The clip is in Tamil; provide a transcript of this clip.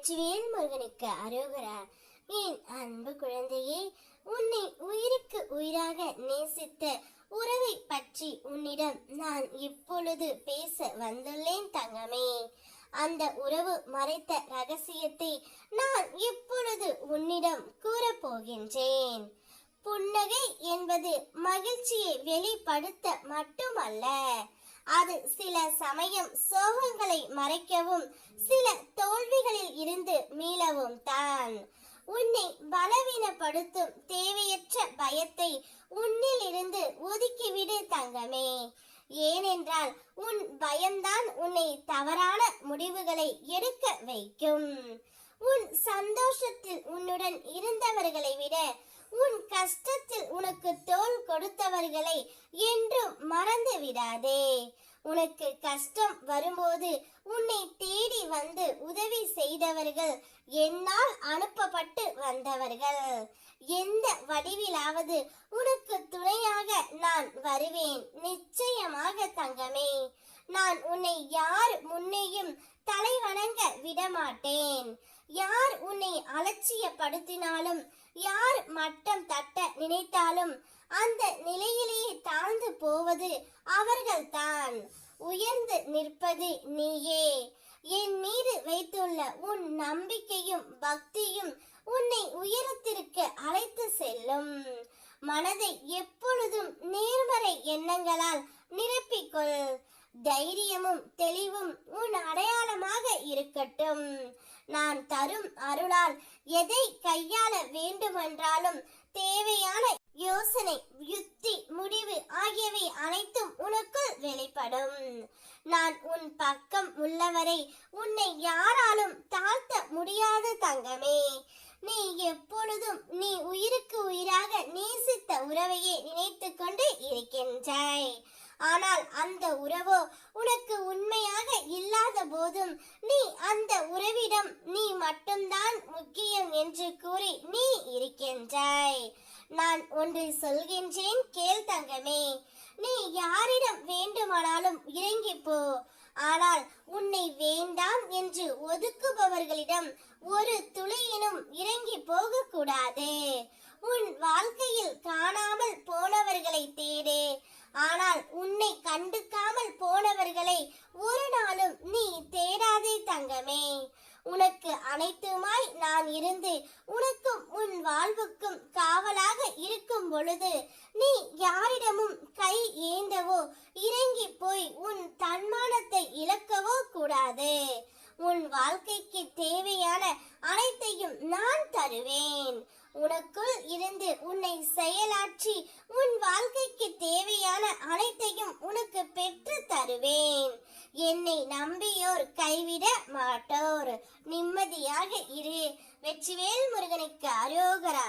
வெற்றிவேல் முருகனுக்கு அரோகரா. என் அன்பு குழந்தையே, உன்னை உயிருக்கு உயிராக நேசித்த உறவை பற்றி உன்னிடம் நான் இப்பொழுது பேச வந்துள்ளேன் தங்கமே. அந்த உறவு மறைத்த ரகசியத்தை நான் இப்பொழுது உன்னிடம் கூறப்போகின்றேன். புன்னகை என்பது மகிழ்ச்சியை வெளிப்படுத்த மட்டுமல்ல, அது சில சமயம் சோகங்களை மறைக்கவும் சில தோல்விகளில் இருந்து மீளவும் தான். உன்னை பலவீனப்படுத்தும் தேவையற்ற பயத்தை உன்னில் இருந்து ஒதுக்கிவிடு தங்கமே. ஏனென்றால் உன் பயம்தான் உன்னை தவறான முடிவுகளை எடுக்க வைக்கும். உன் சந்தோஷத்தில் உன்னுடன் இருந்தவர்களை விட உன் கஷ்டத்தில் உனக்கு தோள் கொடுத்தவர்களை என்றும் மறந்து விடாதே. உனக்கு கஷ்டம் வரும்போது உன்னை தேடி வந்து உதவி செய்தவர்கள் என்னால் அனுப்பப்பட்டு வந்தவர்கள். எந்த வடிவிலாவது உனக்கு துணையாக நான் வருவேன் நிச்சயமாக தங்கமே. நான் உன்னை யார் முன்னேயும் தலை வணங்க விடமாட்டேன். யார் உன்னை அலட்சியப்படுத்தினாலும், யார் மட்டம் தட்ட நினைத்தாலும் அந்த நிலையிலேயே தாழ்ந்து போவது அவர்கள்தான். உயர்ந்து நிற்பது நீயே. என் மீது வைத்துள்ள உன் நம்பிக்கையும் பக்தியும் உன்னை உயரத்திற்கு அழைத்து செல்லும். மனதை எப்பொழுதும் நேர்மறை எண்ணங்களால் நிரப்பிக்கொள். தைரியமும் தெளிவும் உன் அடையாளமாக இருக்கட்டும். நான் தரும் அருளால் எதை கையாள வேண்டுமென்றாலும் தேவையான யோசனை, யுக்தி, முடிவு ஆகியவை அனைத்தும் உனக்குள் வெளிப்படும். நான் உன் பக்கம் உள்ளவரை உன்னை யாராலும் தாழ்த்த முடியாது தங்கமே. நீ எப்பொழுதும் நீ உயிருக்கு உயிராக நேசித்த உறவையே நினைத்து கொண்டு இருக்கின்றாய். ஆனால் அந்த உறவோ உனக்கு உண்மையாக இல்லாத போதும் நீ அந்த உறவிடம் நீ மட்டும்தான் முக்கியம் என்று கூறி நீ இருக்கின்றாய். நான் ஒன்று சொல்கின்றேன், கேள் தங்கமே. நீ யாரிடம் வேண்டுமானாலும் இறங்கி போ. ஆனால் உன்னை வேண்டாம் என்று ஒதுக்குபவர்களிடம் ஒரு துளியினும் இறங்கி போக கூடாது. உன் வாழ்க்கையில் காணாமல் போனவர்களை தேடு. ஆனால் உன்னை கண்டுக்காமல் போனவர்களை ஒரு நாளும் நீ தேடாதே தங்கமே. உனக்கு அனைத்துமாய் நான் இருந்து உனக்கும் உன் வாழ்வுக்கும் காவலாக இருக்கும் பொழுது நீ யாரிடமும் கை ஏந்தவோ இறங்கி போய் உன் தன்மானத்தை இழக்கவோ கூடாது. உன் வாழ்க்கைக்கு தேவையான அனைத்தையும் நான் தருவேன். உனக்குள் இருந்து உன்னை செயலாற்றி உன் வாழ்க்கைக்கு தேவையான அனைத்தையும் உனக்கு பெற்று தருவேன். என்னை நம்பியோர் கைவிட மாட்டோர். நிம்மதியாக இரு. வெற்றிவேல் முருகனுக்கு அரோகரா.